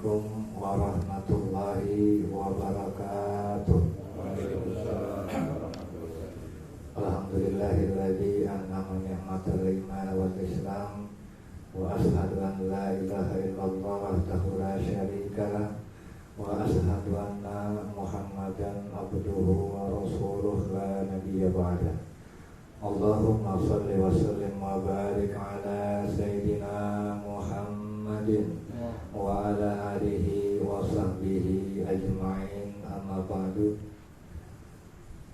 Assalamualaikum warahmatullahi wabarakatuh. Alhamdulillahilladzi an'ama ni'matal iman wal islam wa ashhadu an la ilaha illallah wahdahu la syarikalah wa ashhadu anna Muhammadan abduhu wa rasuluh la nabiyya ba'da. Allahumma shalli wa sallim wa barik ala sayyidina Muhammadin wa ala alihi wa sahbihi ajma'in, amma ba'du.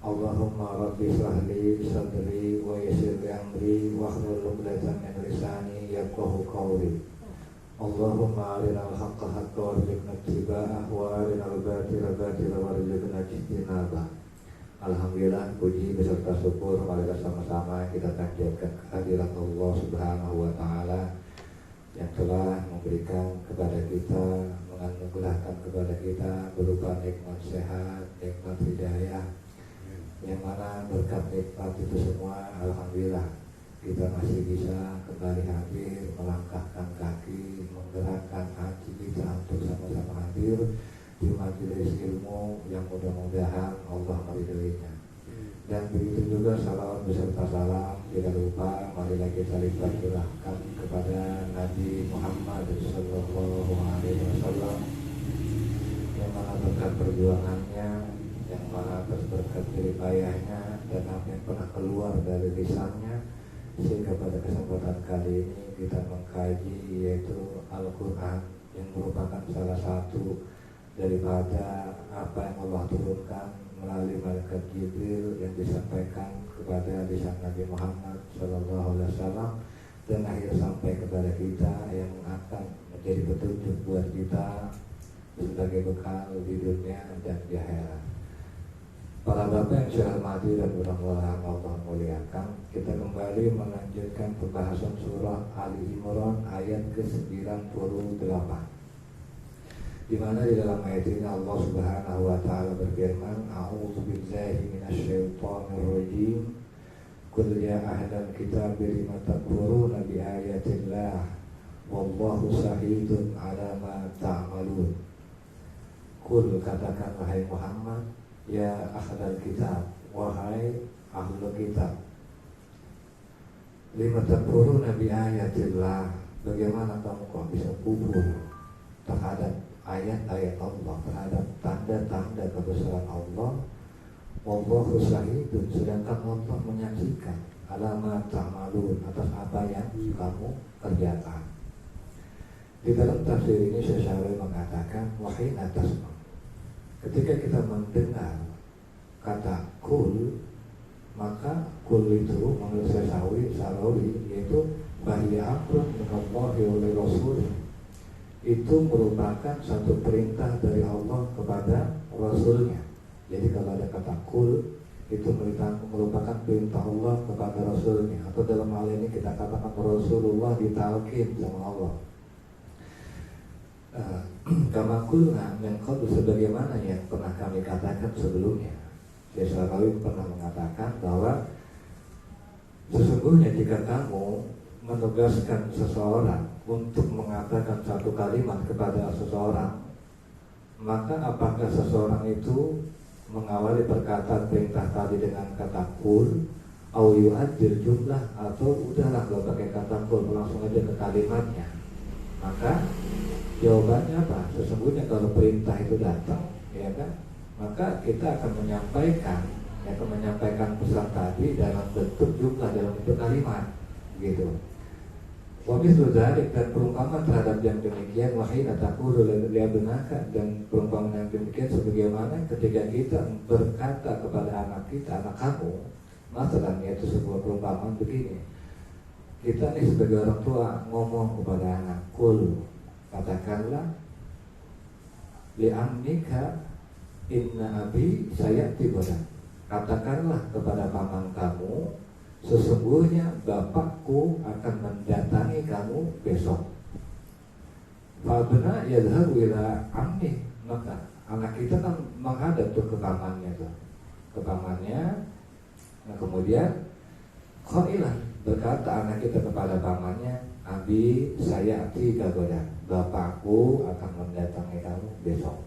Allahumma rabbi shrahli sadri wa yassir li amri wahlul 'uqdatam min lisani yafqahu qawli. Allahumma arinal haqqa haqqan warzuqna ittiba'ah wa arinal batila batilan warzuqna ijtinabah. Alhamdulillah, puji beserta syukur mari sama-sama kita panjatkan kehadirat Allah Subhanahu wa taala yang telah memberikan kepada kita, menganugerahkan kepada kita berupa nikmat sehat, nikmat hidayah, yang mana berkat nikmat itu semua alhamdulillah kita masih bisa kembali hadir, melangkahkan kaki, menggerakkan hati kita untuk sama-sama hadir di majelis ilmu yang mudah-mudahan Allah meridhoinya. Dan begitu juga salawat beserta salam tidak lupa marilah kita limpahkan kepada Nabi Muhammad sallallahu alaihi wasallam yang mana berkat perjuangannya, yang mana berkat jeripayahnya dan apa yang pernah keluar dari lisannya, sehingga pada kesempatan kali ini kita mengkaji yaitu Al-Quran yang merupakan salah satu daripada apa yang Allah turunkan melalui malaikat Jibril yang disampaikan kepada lisan Nabi Muhammad SAW dan akhir sampai kepada kita yang akan menjadi petunjuk buat kita sebagai bekal di dunia dan di akhirat. Para bapak yang saya hormati dan mudah-mudahan Allah muliakan, kita kembali melanjutkan pembahasan surah Ali Imran ayat ke-98, di mana di dalam ayat ini Allah Subhanahu wa taala berfirman, A'udzu billahi minasyaitonir rajim. Qul ya ahlal kitab lima takfuruna bi ayatillah wallahu syahidun 'ala ma ta'malun. Qul, katakan wahai Muhammad, ya ahlal kitab, wahai ahlul kitab, lima takfuruna bi ayatillah, bagaimana kamu kok bisa kufur terhadap ayat-ayat Allah, terhadap tanda-tanda kebesaran Allah. Wallahu syahidun, sedangkan Allah menyaksikan alamat ta'malun, atas apa yang kamu kerjakan. Di dalam tafsir ini Syekh Syarwi mengatakan wahai atasma, ketika kita mendengar kata kul, maka kul itu menurut Syekh Syarwi yaitu bahya amrun minallahi wa rasulih, itu merupakan satu perintah dari Allah kepada Rasulnya. Jadi kalau ada kata kul, itu merupakan perintah Allah kepada Rasulnya, atau dalam hal ini kita katakan Rasulullah ditalkin sama Allah. Kama kulna min qabl, sebagaimana yang pernah kami katakan sebelumnya. Syekh Syarawi pernah mengatakan bahwa sesungguhnya jika kamu menugaskan seseorang untuk mengatakan satu kalimat kepada seseorang, maka apakah seseorang itu mengawali perkataan perintah tadi dengan kata kul, au yu'addir jumlah, atau udahlah kalau pakai kata kul langsung aja ke kalimatnya? Maka jawabannya apa? Sesungguhnya kalau perintah itu datang, ya kan, maka kita akan menyampaikan pesan tadi dalam bentuk jumlah, dalam bentuk kalimat, gitu. Wabis dzalik, dan perumpamaan terhadap yang demikian, wahai taqulu liabnaka, dan perumpamaan yang demikian sebagaimana ketika kita berkata kepada anak kita, anak kamu, masalah yaitu sebuah perumpamaan begini. Kita nih sebagai orang tua ngomong kepada anak, kul, katakanlah li amnika inna abi sayati bodan, katakanlah kepada paman kamu, sesungguhnya bapakku akan mendatangi kamu besok. Fabna yadhhabu ila ammi, maka anak kita kan menghadap tuh ke pamannya tuh, ke pamannya. Nah kemudian qailan, berkata anak kita kepada pamannya, Abi saya tiga godan, bapakku akan mendatangi kamu besok.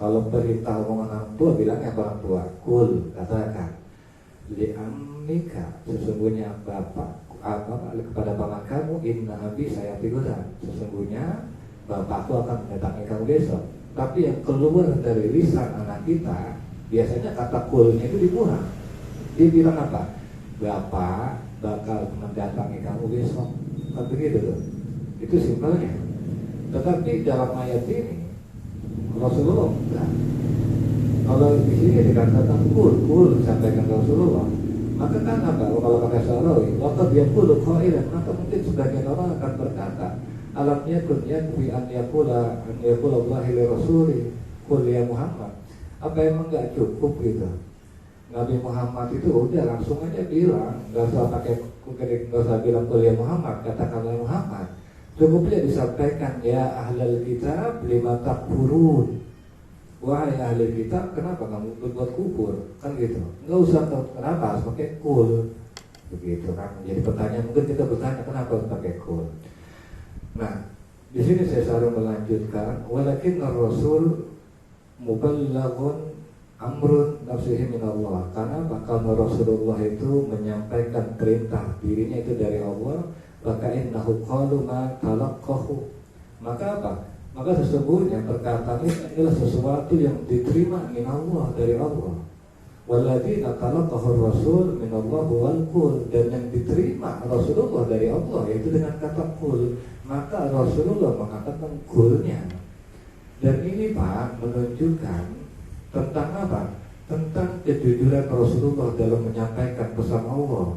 Kalau perintah omongan orang tua, bilangnya orang tua, kul, katakan li'amika, sesungguhnya bapak kepada paman kamu, inna abi saya tigodan, sesungguhnya bapakku akan mendatangi kamu besok. Tapi yang keluar dari lisan anak kita biasanya kata kulnya itu dikurang. Dia bilang apa? Bapak bakal mendatangi kamu besok. Kan begitu tuh. Itu simpelnya. Tetapi dalam ayat ini Rasulullah enggak. Kalau di sini dikatakan kul sampaikan Rasulullah, maka kan apa? Kalau kata Syarawi, waktu dia kul khairan, maka mungkin sebagian orang akan berkata, alam yakun yakfi an yakula Allah li rasuli kul ya Muhammad. Apa emang enggak cukup gitu? Nabi Muhammad itu udah langsung aja bilang, nggak usah bilang kul ya Muhammad, katakanlah Muhammad. Cukupnya disampaikan ya ahlal kitab lima takfurun. Wahai ahli kitab, kenapa kamu berbuat kufur? Kan gitu. Nggak usah kenapa harus pakai kul. Begitu kan. Jadi pertanyaan, mungkin kita bertanya kenapa harus pakai kul. Nah, di sini saya selalu melanjutkan, walakin ar-rasul muballaghun amrun nafsihi minallah. Karena karena Rasulullah itu menyampaikan perintah dirinya itu dari Allah, maka innahu qalu ma talaqqahu. Maka apa? Maka sesungguhnya perkataan ini adalah sesuatu yang diterima minallah dari Allah. Walladzina talaqahu rasul minallah wal qul, dan yang diterima Rasulullah dari Allah yaitu dengan kata qul. Maka Rasulullah mengatakan qulnya. Dan ini Pak menunjukkan tentang apa? Tentang kejujuran Rasulullah dalam menyampaikan pesan Allah.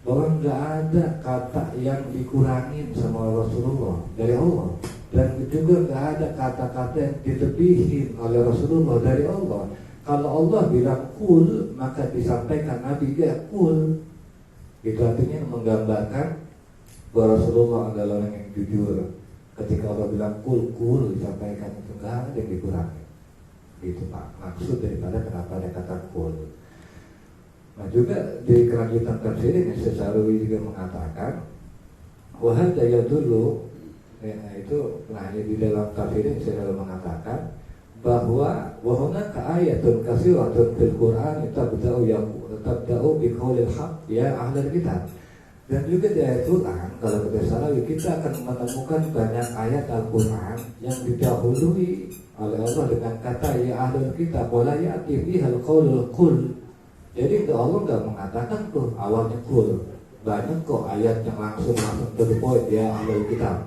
Bahwa nggak ada kata yang dikurangin sama Rasulullah dari Allah, dan juga nggak ada kata-kata yang dilebihin oleh Rasulullah dari Allah. Kalau Allah bilang kul, maka disampaikan Nabi dia kul. Itu artinya menggambarkan bahwa Rasulullah adalah orang yang jujur. Ketika Allah bilang kul disampaikan, itu nggak ada yang dikurangi. Itu Pak maksud daripada kenapa ada kata kul. Nah juga di kelanjutan tafsir ini Syarawi juga mengatakan wahai daya dulu itu, nah di dalam tafsir ini Syarawi mengatakan bahwa wahunaka ayatun kasiratun fil Quran tabda'u bi qaulil haq ya ahlul kitab. Dan juga di ayat Quran, kalau kita Syarawi, kita akan menemukan banyak ayat Al-Quran yang didahului oleh Allah dengan kata ya ahlul kitab wala ya'ti bihal qaulul qul. Jadi Allah nggak mengatakan tuh awalnya kul. Banyak kok ayat yang langsung to the point ya ahlul kitab,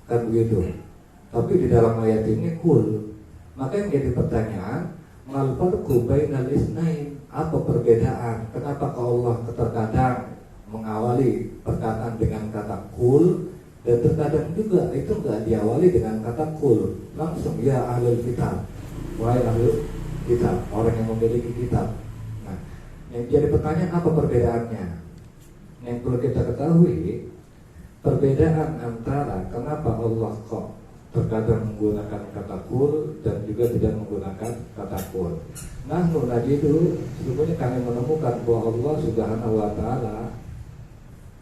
kan begitu. Tapi di dalam ayat ini kul. Maka yang jadi pertanyaan, mal farqu bainal isnain, apa perbedaan? Kenapa Allah terkadang mengawali perkataan dengan kata kul, dan terkadang juga itu nggak diawali dengan kata kul, langsung ya ahlul kitab, wahai ahlul kitab, orang yang memiliki kitab. Yang jadi pertanyaan, apa perbedaannya? Yang perlu kita ketahui, perbedaan antara kenapa Allah kok terkadang menggunakan kata kul dan juga tidak menggunakan kata kul. Nah, itu sebetulnya kami menemukan bahwa Allah Subhanahu wa Ta'ala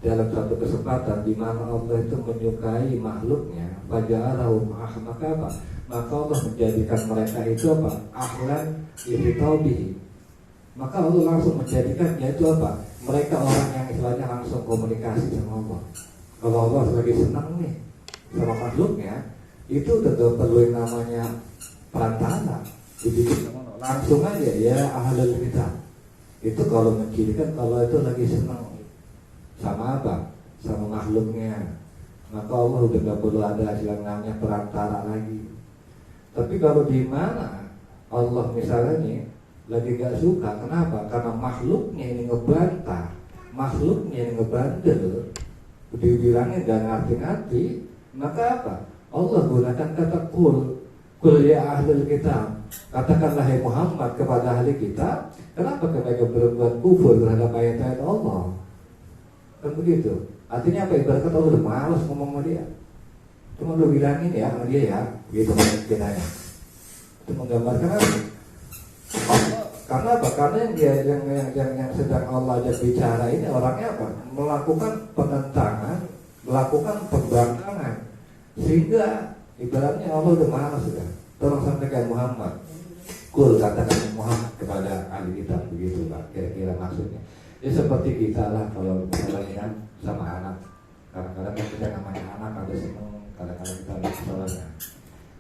dalam satu kesempatan di mana Allah itu menyukai makhluknya, faja'alahum maka apa? Maka Allah menjadikan mereka itu apa? Ahlan li. Maka Allah langsung menjadikan yaitu apa? Mereka orang yang istilahnya langsung komunikasi sama Allah. Kalau Allah lagi senang nih sama makhluknya, itu udah perlu namanya perantara. Dibikin langsung aja ya ahlul kitab. Itu kalau mencirikan kalau itu lagi senang sama apa? Sama makhluknya. Maka Allah udah gak perlu ada istilahnya perantara lagi. Tapi kalau di mana Allah misalnya nih lagi gak suka, kenapa? Karena makhluknya ini ngebantah, makhluknya ini ngebandel, dibilangnya gak ngerti-ngerti, maka apa? Allah gunakan kata kul ya ahlul kitab, katakanlah hai Muhammad kepada ahli kitab, kenapa mereka berbuat kufur terhadap ayat-ayat Allah? Kan begitu. Artinya apa? Ibarat kata Allah udah malas ngomong sama dia, cuma lu bilangin ya sama dia ya, gitu kitanya. Itu menggambarkan apa? Karena apa? Karena yang sedang Allah ajak bicara ini orangnya apa? Melakukan penentangan melakukan pembangkangan, sehingga ibaratnya Allah udah marah sudah. Tolong sampaikan Muhammad, katakan Muhammad kepada ahli kitab, begitu Pak kira-kira maksudnya. Ya seperti kita lah kalau misalnya kan sama anak, kadang-kadang kita namanya anak ada seneng, kadang-kadang kita ada kesalahnya.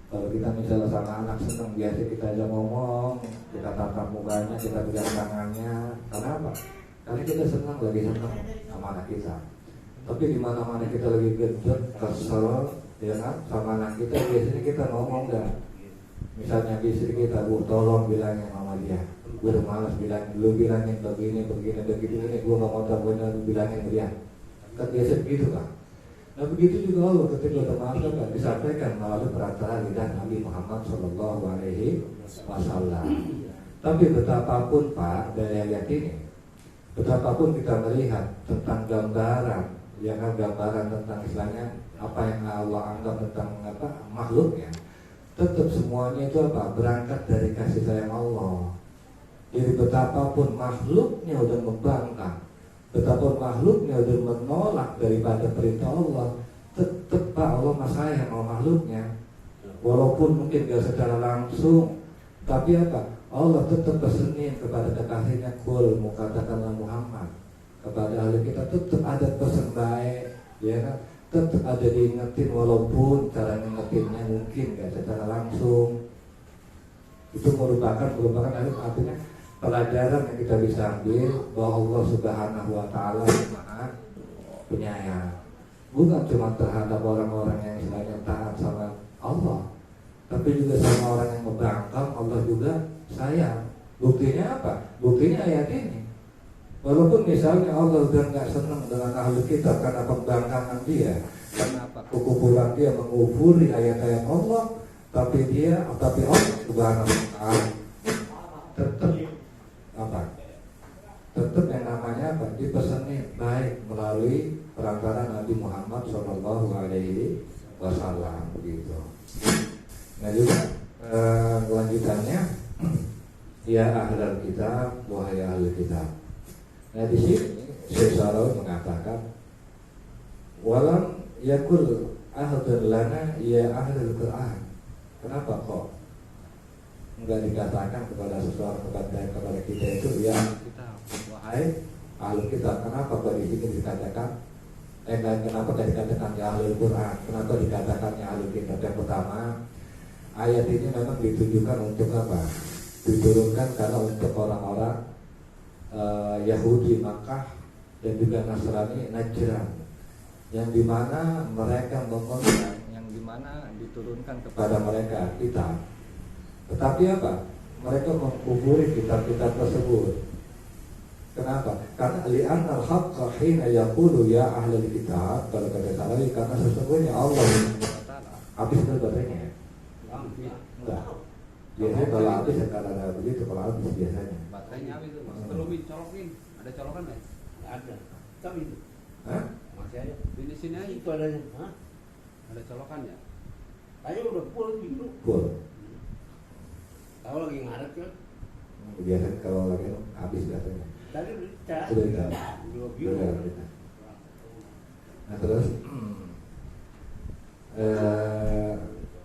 Kalau kita misalnya sama anak seneng, biasa kita aja ngomong, kita tatap mukanya, kita pegang tangannya. Karena apa? Karena kita senang, lagi senang sama anak kita. Tapi di mana-mana kita lagi gedek, kesel, ya kan, sama anak kita, biasanya kita ngomong dah. Misalnya istri kita, Bu, tolong bilangin sama dia. Gue udah malas bilangin, lu bilangin begini, gue gak mau tahu, lu bilangin dia. Kan biasa begitu kan. Nah begitu juga Allah ketika termasuk kan disampaikan melalui perantara lidah Nabi Muhammad SAW. Tapi betapapun Pak dari ayat ini, betapapun kita melihat tentang gambaran, ya kan, gambaran tentang istilahnya apa yang Allah anggap tentang apa makhluknya, tetap semuanya itu apa berangkat dari kasih sayang Allah. Jadi betapapun makhluknya udah membangkang, betapapun makhluknya udah menolak daripada perintah Allah, tetap Pak Allah masih sayang sama makhluknya. Walaupun mungkin gak secara langsung, tapi apa? Allah tetap pesenin kepada kekasihnya, kul mukatakanlah Muhammad. Kepada ahli kita tetap ada pesan baik, ya kan? Tetap ada diingetin walaupun cara ngingetinnya mungkin gak secara langsung. Itu merupakan artinya pelajaran yang kita bisa ambil bahwa Allah Subhanahu wa Ta'ala Maha Penyayang, bukan cuma terhadap orang-orang yang istilahnya taat sama Allah, tapi juga sama orang yang membangkang Allah juga sayang. Buktinya apa? Buktinya ayat ini. Walaupun misalnya Allah sudah nggak senang dengan ahli kitab karena pembangkangan dia, karena kekufuran dia mengufuri ayat-ayat Allah, tapi Allah Subhanahu wa Ta'ala tetap yang namanya apa? Dipesannya baik melalui perantara Nabi Muhammad SAW, begitu. Nah juga kelanjutannya, ya ahlul kitab, wahai ahlul kitab. Nah di sini Syekh Sarawi mengatakan, walam yakul ahlul lana ya ahlul Quran. Kenapa kok enggak dikatakan kepada seseorang kepada kita itu ya kita, wahai ahlul kitab? Kenapa kok di sini dikatakan kenapa tidak dikatakan ya ahlul Quran? Kenapa dikatakan ya ahlul kitab? Yang pertama, ayat ini memang ditujukan untuk apa? Diturunkan karena untuk orang-orang Yahudi Makkah dan juga Nasrani Najran, yang dimana mereka memegang, yang dimana diturunkan kepada mereka kitab. Tetapi apa? Mereka mengkufuri kitab-kitab tersebut. Kenapa? Karena li'anna al-haqqa hina yaqulu ya ahlul kitab, kalau kata Sarawi, karena sesungguhnya Allah habis bahasanya ya? Enggak. Biasanya kalau habis ya karena begitu, kalau habis biasanya. Baterainya habis itu, belum dicolokin. Ada colokan nggak? Ada. Tapi itu. Hah? Masih ada. Di sini aja. Itu adanya. Hah? Ada colokannya. Ayo udah full gitu. Full. Tahu lagi ngaret kan? Biasanya kalau lagi habis biasanya. Tadi udah Sudah dicas. Dua biru. Nah terus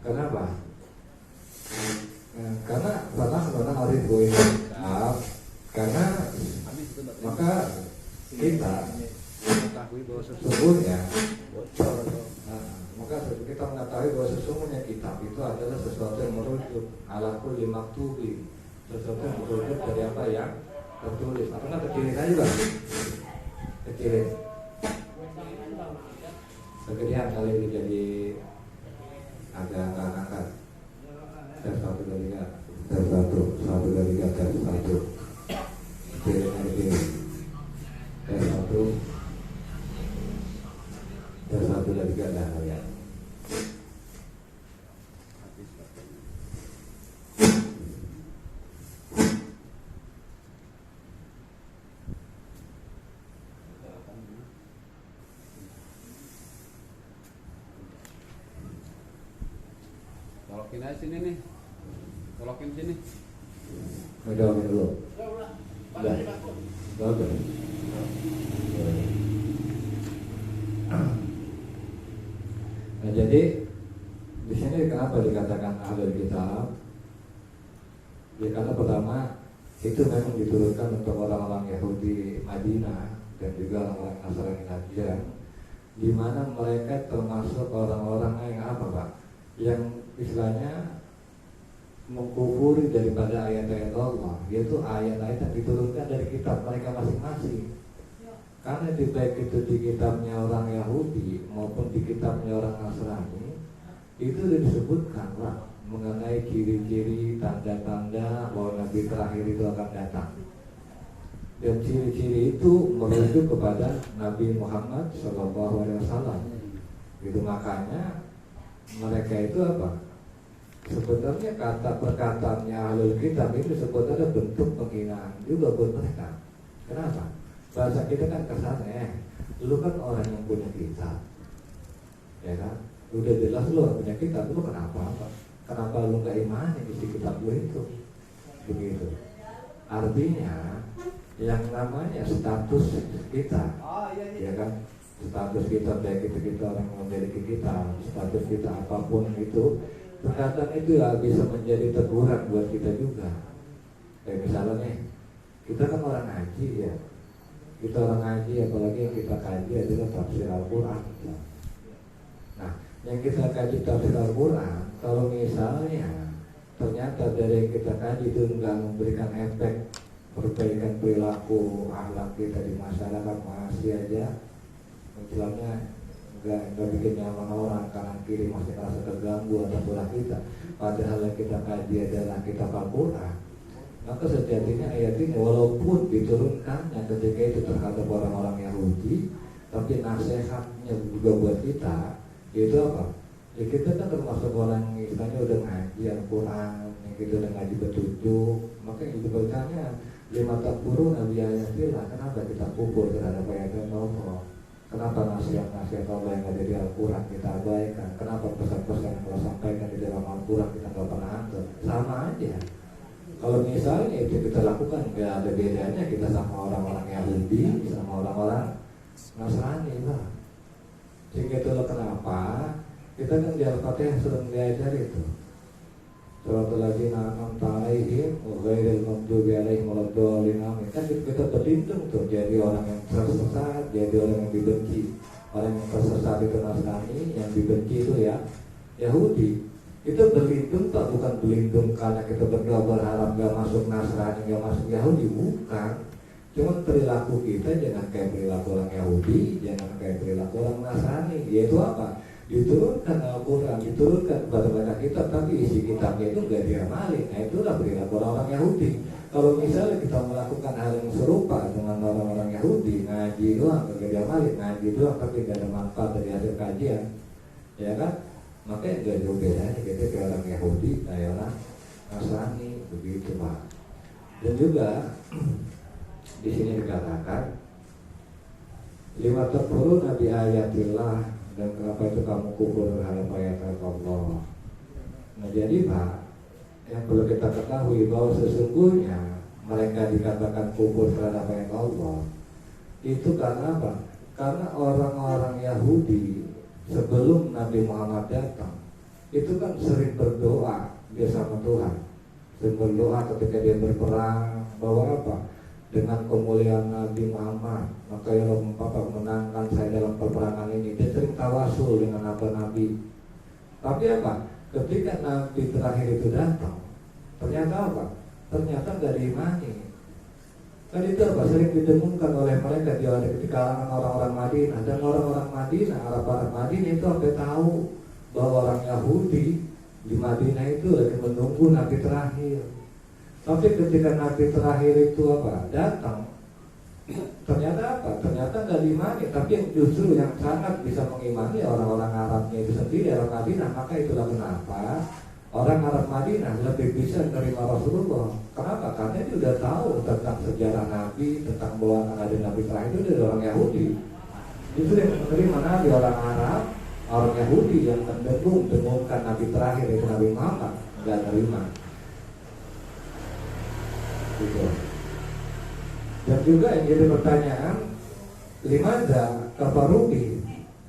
kenapa? Karena arif gue karena maka kita Mengetahui bahwa sesungguhnya maka kita mengetahui bahwa sesungguhnya kitab itu adalah sesuatu yang merujuk ala kulli maktubi, sesuatu yang merujuk dari apa yang tertulis. Apa nggak kecilin aja Bang? Kecilin. Kegedean kali ini jadi agak nggak angkat. Tes 1 2 3, tes 1 2 3, tes 1. Kecilin aja kecilin. Tes 1, tes 1 2 3 dah kalian. colokin aja sini nih. Colokin sini. Udah dulu. Udah. Bagus. Nah jadi di sini kenapa dikatakan ahlul kitab? Ya karena pertama itu memang diturunkan untuk orang-orang Yahudi Madinah dan juga orang-orang Nasrani Najran, di mana mereka termasuk orang-orang yang apa Pak? Yang istilahnya mengkufuri daripada ayat-ayat Allah, yaitu ayat-ayat yang diturunkan dari kitab mereka masing-masing. Karena baik itu di kitabnya orang Yahudi maupun di kitabnya orang Nasrani, itu sudah disebutkan Pak mengenai ciri-ciri tanda-tanda bahwa Nabi terakhir itu akan datang. Dan ciri-ciri itu merujuk kepada Nabi Muhammad SAW. Itu makanya mereka itu apa? Sebenarnya kata perkataannya ahlul kitab itu sebenarnya bentuk penghinaan juga buat mereka. Kenapa? Bahasa kita kan kesannya, lu kan orang yang punya kitab, ya kan? Udah jelas lu punya kitab, lu kenapa? Kenapa lu gak imani isi kitab lu itu? Begitu. Artinya yang namanya status kita, ya kan? Status kita baik itu kita orang yang memiliki kitab, status kita apapun itu, terkadang itu ya bisa menjadi teguran buat kita juga. Kayak misalnya nih, kita kan orang ngaji ya, kita orang ngaji apalagi yang kita kaji adalah tafsir Al-Quran. Nah, yang kita kaji tafsir Al-Quran, kalau misalnya ternyata dari yang kita kaji itu nggak memberikan efek perbaikan perilaku akhlak kita di masyarakat, masih aja istilahnya nggak bikin nyaman orang, kanan kiri masih merasa terganggu atas pola kita, padahal yang kita kaji adalah kitab Al-Quran, maka sejatinya ayat ini walaupun diturunkannya ketika itu terhadap orang-orang Yahudi, tapi nasihatnya juga buat kita, yaitu apa? Ya kita kan termasuk orang yang istilahnya udah ngaji Al-Quran, yang kita udah ngaji petunjuk, maka yang itu bertanya lima takfuruna bi ayatillah, kenapa kita kufur terhadap ayat Allah? Kenapa nasihat-nasihat Allah yang ada di Al-Quran kita abaikan? Kenapa pesan-pesan yang Allah sampaikan di dalam Al-Quran kita nggak pernah anggap? Sama aja. Kalau misalnya itu kita lakukan, nggak ada bedanya kita sama orang-orang Yahudi, sama orang-orang Nasrani lah. Sehingga itulah kenapa kita kan di Al-Fatihah sering diajar itu. Suratul ladzina an'amta 'alaihim ghairil maghdubi 'alaihim waladdallin. Kan kita berlindung tuh jadi orang yang tersesat, jadi orang yang dibenci. Orang yang tersesat itu Nasrani, yang dibenci itu ya Yahudi. Itu berlindung tak, bukan berlindung karena kita berdoa berharap gak masuk Nasrani, gak masuk Yahudi, bukan. Cuma perilaku kita jangan kayak perilaku orang Yahudi, jangan kayak perilaku orang Nasrani. Yaitu apa? Diturunkan Al-Quran, diturunkan kepada banyak kitab, tapi isi kitabnya itu gak diamalin. Nah itulah perilaku orang Yahudi. Kalau misalnya kita melakukan hal yang serupa dengan orang-orang Yahudi, ngaji doang gak diamalin, ngaji doang tapi gak ada manfaat dari hasil kajian, ya kan? Makanya gak jauh bedanya kita kayak orang Yahudi, kayak orang Nasrani, begitu Pak. Dan juga di sini dikatakan lima takfurun bi ayatillah, dan kenapa itu kamu kufur terhadap ayat Allah. Nah jadi Pak, yang perlu kita ketahui bahwa sesungguhnya mereka dikatakan kufur terhadap ayat Allah itu karena apa? Karena orang-orang Yahudi sebelum Nabi Muhammad datang itu kan sering berdoa dia sama Tuhan, sering berdoa ketika dia berperang bahwa apa? Dengan kemuliaan Nabi Muhammad, maka ya Allah Bapak menangkan saya dalam peperangan ini. Dia sering tawasul dengan Nabi. Tapi apa? Ketika Nabi terakhir itu datang, ternyata apa? Ternyata gak diimani. Kan itu apa? Sering didengungkan oleh mereka di kalangan orang-orang Madinah. Dan orang-orang Madinah, Arab Madinah itu sampai tahu bahwa orang Yahudi di Madinah itu lagi menunggu Nabi terakhir. Tapi ketika Nabi terakhir itu apa? Datang, ternyata apa? Ternyata nggak diimani. Tapi yang justru yang sangat bisa mengimani orang-orang Arabnya itu sendiri, orang Madinah. Maka itulah kenapa orang Arab Madinah lebih bisa menerima Rasulullah. Kenapa? Karena dia sudah tahu tentang sejarah Nabi, tentang bahwa akan ada Nabi terakhir itu dari orang Yahudi. Justru yang menerima Nabi orang Arab, orang Yahudi yang mendengungkan Nabi terakhir itu Nabi Muhammad, nggak terima. Gitu. Dan juga yang jadi pertanyaan, limadza kafarubi,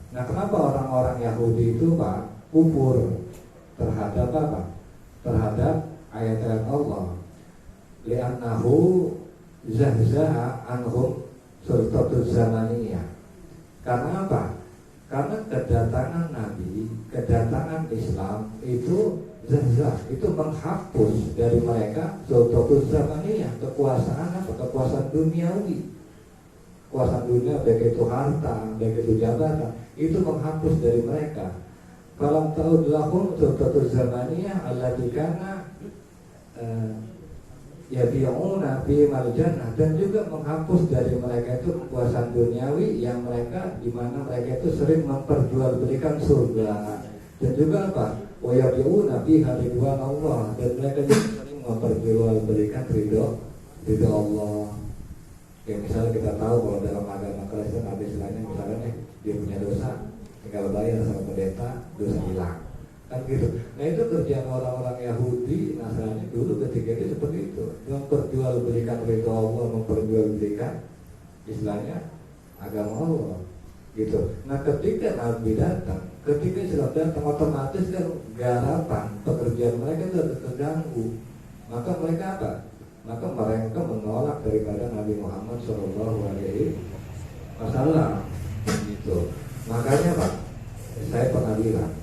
Nah, kenapa orang-orang Yahudi itu Pak kufur terhadap apa? Terhadap ayat-ayat Allah. Li'annahu zahzaha anhum sultatul zamaniyah. Karena apa? Karena kedatangan Nabi, kedatangan Islam itu zahzah, itu menghapus dari mereka sultatul zamaniyah, kekuasaan apa? Kekuasaan duniawi. Kekuasaan dunia baik itu harta, baik itu jabatan, itu menghapus dari mereka. Kalau tahu lahum sultatul zamaniyah allati kana yabi'una fi maljannah, dan juga menghapus dari mereka itu kekuasaan duniawi yang mereka, di mana mereka itu sering memperjualbelikan surga, dan juga apa? Wa yabi'una fiha ridwan Allah, dan mereka juga sering memperjualbelikan ridho Allah. Ya, misalnya kita tahu kalau dalam agama Kristen ada istilahnya, misalnya dia punya dosa, tinggal bayar sama pendeta, dosa hilang, kan gitu. Nah, itu kerjaan orang-orang Yahudi, Nasrani dulu ketika itu seperti itu, memperjualbelikan ridho Allah, memperjualbelikan istilahnya agama Allah, gitu. Nah, ketika Nabi datang, ketika Islam datang, otomatis kan garapan pekerjaan mereka itu terganggu. Maka mereka apa? Maka mereka menolak daripada Nabi Muhammad SAW, gitu. Makanya Pak, saya pernah bilang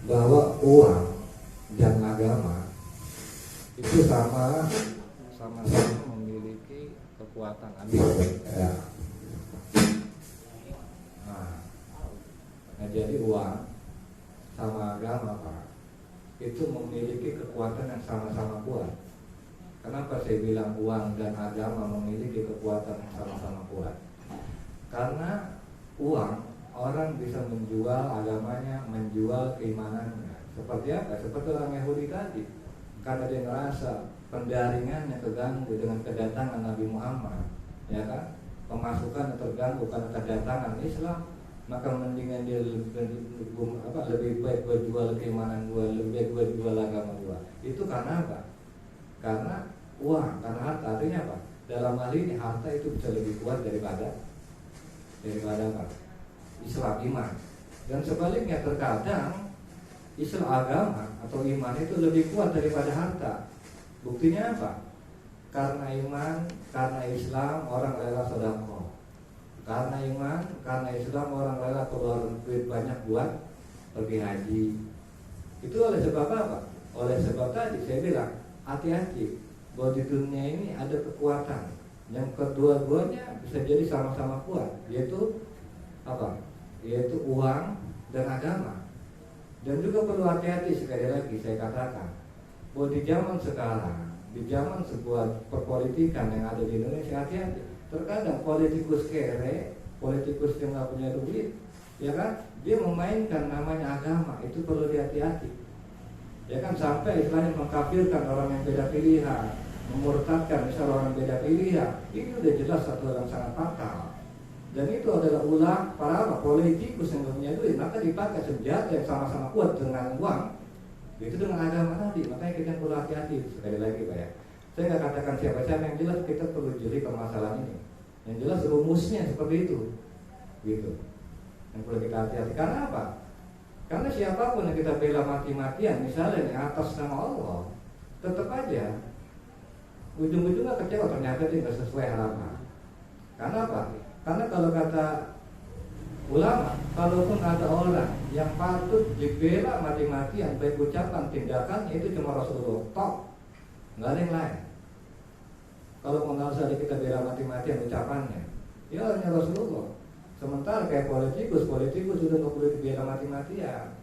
bahwa uang dan agama itu sama-sama memiliki kekuatan ambil. Ya. Nah, jadi uang sama agama Pak itu memiliki kekuatan yang sama-sama kuat. Kenapa saya bilang uang dan agama memiliki kekuatan yang sama-sama kuat? Karena uang, orang bisa menjual agamanya, menjual keimanannya. Seperti apa? Seperti orang Yahudi tadi. Karena dia ngerasa pendaringannya terganggu dengan kedatangan Nabi Muhammad, ya kan? Pemasukan terganggu karena kedatangan Islam, maka mendingan dia lebih baik gue jual keimanan gue, lebih baik gue jual agama gue. Itu karena apa? Karena uang, karena harta. Artinya apa? Dalam hal ini harta itu bisa lebih kuat daripada apa? Islam, iman. Dan sebaliknya terkadang Islam, agama atau iman itu lebih kuat daripada harta. Buktinya apa? Karena iman, karena Islam orang rela sedekah. Karena iman, karena Islam orang rela keluar duit banyak buat pergi haji. Itu oleh sebab apa? Oleh sebab tadi saya bilang, hati-hati bahwa di dunia ini ada kekuatan yang kedua-duanya bisa jadi sama-sama kuat, yaitu apa? Yaitu uang dan agama. Dan juga perlu hati-hati, sekali lagi saya katakan bahwa di zaman sekarang, di zaman sebuah perpolitikan yang ada di Indonesia, hati-hati. Terkadang politikus kere, politikus yang nggak punya duit, ya kan, dia memainkan namanya agama, itu perlu hati-hati. Ya kan, sampai istilahnya mengkafirkan orang yang beda pilihan, memurtadkan misal orang beda pilihan. Ini udah jelas satu yang sangat fatal. Dan itu adalah ulah para politikus yang punya duit, maka dipakai senjata yang sama-sama kuat dengan uang, itu dengan agama tadi. Makanya kita perlu hati-hati. Sekali lagi Pak ya, saya nggak katakan siapa-siapa, yang jelas kita perlu jeli permasalahan ini. Yang jelas rumusnya seperti itu, gitu. Yang perlu kita hati-hati. Karena apa? Karena siapapun yang kita bela mati-matian, misalnya yang atas nama Allah, tetap aja ujung-ujungnya kecewa, ternyata dia nggak sesuai harapan. Karena apa? Karena kalau kata ulama, kalaupun ada orang yang patut dibela mati-matian, baik ucapan tindakannya itu cuma Rasulullah, tok, nggak ada yang lain. Kalau mengenal saja kita bela mati-matian ucapannya, ya hanya Rasulullah. Sementara kayak politikus sudah nggak boleh dibela mati-matian.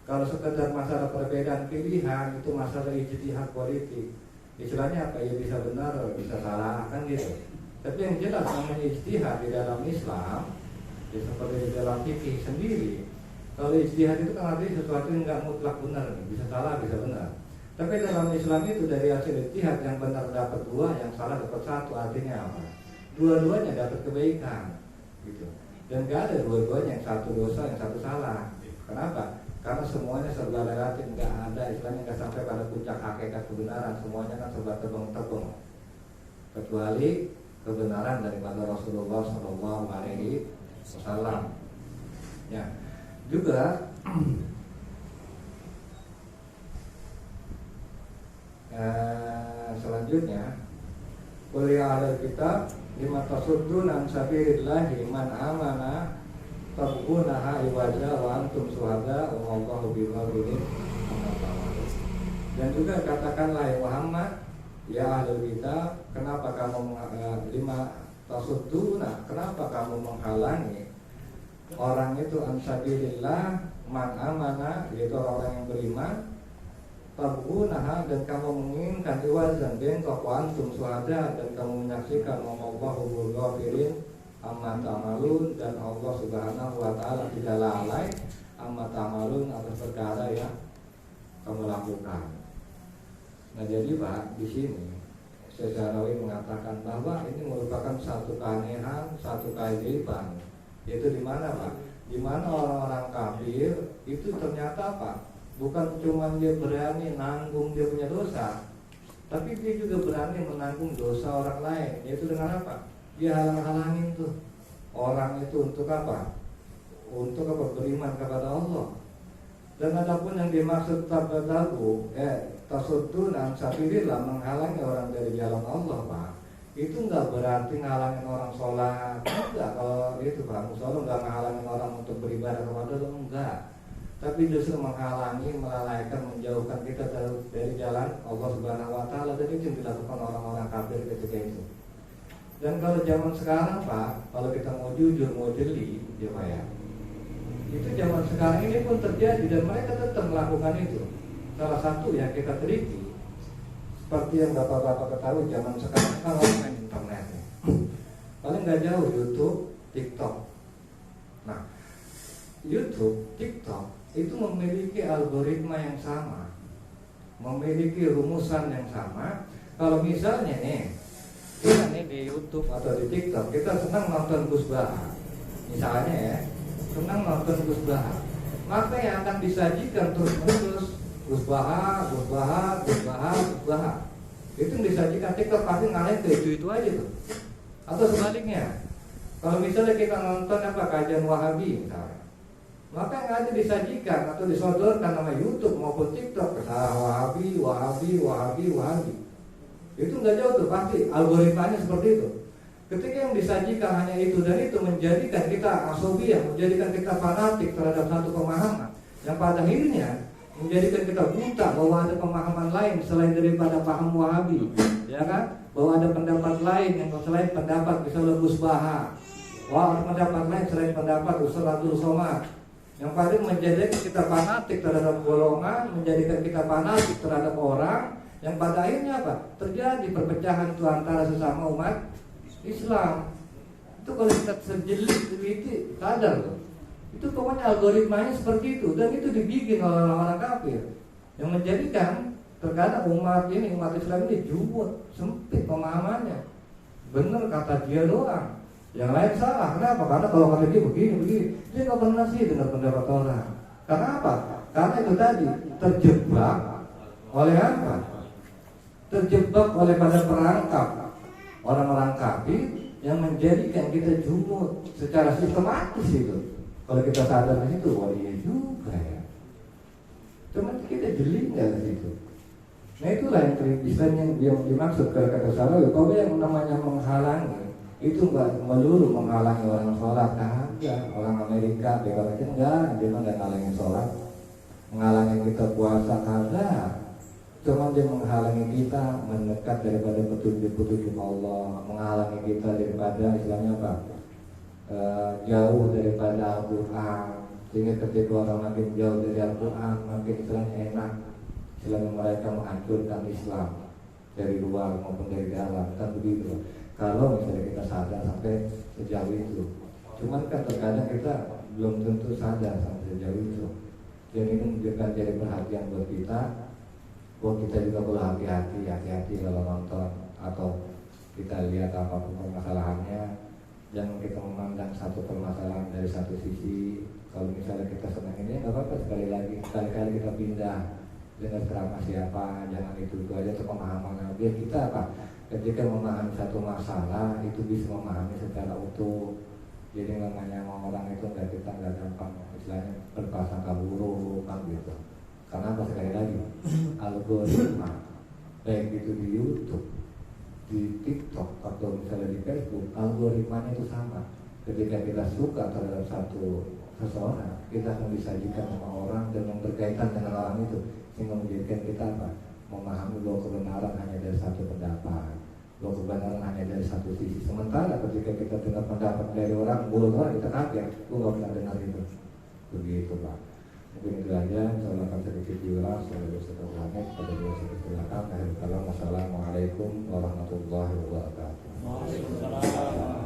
Kalau sekedar masalah perbedaan pilihan, itu masalah ijtihad politik. Istilahnya apa? Ya bisa benar, bisa salah, kan gitu. Tapi yang jelas namanya ijtihad di dalam Islam, ya seperti di dalam fikih sendiri. Kalau ijtihad itu kan artinya sesuatu yang nggak mutlak benar, bisa salah, bisa benar. Tapi dalam Islam itu dari hasil ijtihad yang benar dapat 2, yang salah dapat 1. Artinya apa? Dua-duanya dapat kebaikan, gitu. Dan gak ada dua-duanya yang satu dosa, yang satu salah. Kenapa? Karena semuanya serba relatif, nggak ada istilahnya, nggak sampai pada puncak hakikat kebenaran. Semuanya kan serba tebang-tebang, kecuali kebenaran daripada Rasulullah SAW. Ya, juga selanjutnya kuliah ada kitab lima tasuddun an sabilillahi man amana tabghunaha iwaja wa antum syuhada wa Allahu bighafilin amma ta'malun. Dan juga katakanlah ya Muhammad, ya ahlul kitab, kenapa kamu lima tasudduna, kenapa kamu menghalangi orang itu an sabilillah man amana, yaitu orang yang beriman, tabghunaha, dan kamu menginginkan iwazan bengkok wa antum syuhada, dan kamu menyaksikan Allahu bighafilin amma ta'malun, dan Allah Subhanahu wa taala tidak lalai amma ta'malun atas perkara yang kamu lakukan. Nah, jadi Pak, di sini Syekh Sa'rawi mengatakan bahwa ini merupakan satu keanehan, satu keajaiban. Yaitu di mana Pak? Di mana orang-orang kafir itu ternyata Pak, bukan cuma dia berani nanggung dia punya dosa, tapi dia juga berani menanggung dosa orang lain. Yaitu dengan apa? Dia halang-halangin tuh orang itu untuk apa? Untuk apa? Beriman kepada Allah. Dan adapun yang dimaksud tasuddun an sabilillah, menghalangi orang dari jalan Allah Pak, itu enggak berarti ngalangin orang sholat. Enggak, kalau itu Pak, musola enggak menghalangin orang untuk beribadah kepada Allah, enggak. Tapi justru menghalangi, melalaikan, menjauhkan kita dari jalan Allah Subhanahu wa taala. Dan itu yang dilakukan orang-orang kafir ketika itu. Dan kalau zaman sekarang Pak, kalau kita mau jujur, mau jeli, ya Pak ya, itu zaman sekarang ini pun terjadi dan mereka tetap melakukan itu. Salah satu yang kita teliti, seperti yang bapak-bapak ketahui, zaman sekarang kan main internet, paling nggak jauh YouTube, TikTok. Nah, YouTube, TikTok itu memiliki algoritma yang sama, memiliki rumusan yang sama. Kalau misalnya nih, kita nih di YouTube atau di TikTok, kita senang nonton Gus Baha, misalnya ya, senang nonton Gus Baha, maka yang akan disajikan terus-menerus Gus Baha, Gus Baha, Gus Baha, Gus Baha. Itu yang disajikan TikTok pasti ngalahin ke itu aja tuh. Atau sebaliknya, kalau misalnya kita nonton apa kajian Wahabi misalnya, maka yang ada disajikan atau disodorkan nama YouTube maupun TikTok kesalahan Wahabi, Wahabi, Wahabi, Wahabi. Itu nggak jauh tuh, pasti algoritmanya seperti itu. Ketika yang disajikan hanya itu dan itu, menjadikan kita asobiyah, menjadikan kita fanatik terhadap satu pemahaman yang pada akhirnya menjadikan kita buta bahwa ada pemahaman lain selain daripada paham Wahabi, ya kan? Bahwa ada pendapat lain yang selain pendapat misalnya Gus Baha, ada pendapat lain selain pendapat Ustaz Abdul Somad, yang pada menjadikan kita fanatik terhadap golongan, menjadikan kita fanatik terhadap orang, yang pada akhirnya apa? Terjadi perpecahan itu antara sesama umat Islam. Itu kalau kita sejelik teliti sadar loh. Itu pokoknya algoritmanya seperti itu, dan itu dibikin oleh orang-orang kafir yang menjadikan terkadang umat Islam ini jumut, sempit pemahamannya. Benar kata dia doang, yang lain salah. Kenapa? Karena kalau kata dia begini, dia nggak pernah sih dengar pendapat orang. Karena apa? Karena itu tadi terjebak oleh apa? Terjebak oleh pada perangkap orang-orang kafir yang menjadikan kita jumut secara sistematis itu. Kalau kita sadar di situ, wah iya juga ya. Cuma kita jeli nggak di situ. Nah itulah yang dimaksud kata Sa'rawi. Kalau yang namanya menghalangi itu nggak melulu menghalangi orang sholat, kagak. Orang Amerika dia enggak, dia nggak menghalangi sholat, menghalangi kita puasa, kagak. Cuma dia menghalangi kita mendekat daripada petunjuk-petunjuk Allah, menghalangi kita daripada istilahnya apa? Jauh daripada Al-Quran. Sehingga ketika orang makin jauh dari Al-Quran, makin istilahnya enak, istilahnya mereka menghancurkan Islam dari luar maupun dari dalam. Kan begitu. Kalau misalnya kita sadar sampai sejauh itu. Cuman kan terkadang kita belum tentu sadar sampai sejauh itu. Dan ini menunjukkan jadi perhatian buat kita. Bahwa kita juga perlu hati-hati kalau nonton atau kita lihat apapun permasalahannya. Jangan kita memandang satu permasalahan dari satu sisi. Kalau misalnya kita senang ini, nggak apa-apa, sekali-kali kita pindah dengan ceramah siapa, jangan itu aja untuk pemahaman. Biar kita apa? Ketika memahami satu masalah itu bisa memahami secara utuh. Jadi namanya orang itu kita nggak gampang istilahnya berprasangka buruk kan gitu. Karena apa, sekali lagi algoritma baik itu di YouTube, di TikTok atau misalnya di Facebook, algoritmanya itu sama. Ketika kita suka terhadap seseorang, kita akan disajikan sama orang dan yang berkaitan dengan orang itu, sehingga menjadikan kita apa? Memahami bahwa kebenaran hanya dari satu pendapat, bahwa kebenaran hanya dari satu sisi. Sementara ketika kita dengar pendapat dari orang, mulut orang kita kaget, gue nggak pernah dengar itu. Begitu Pak. Mungkin itu aja, saya akan sedikit diulas oleh Ustaz Muhammad pada dua sedikit belakang. Assalamualaikum warahmatullahi wabarakatuh. Waalaikumsalam.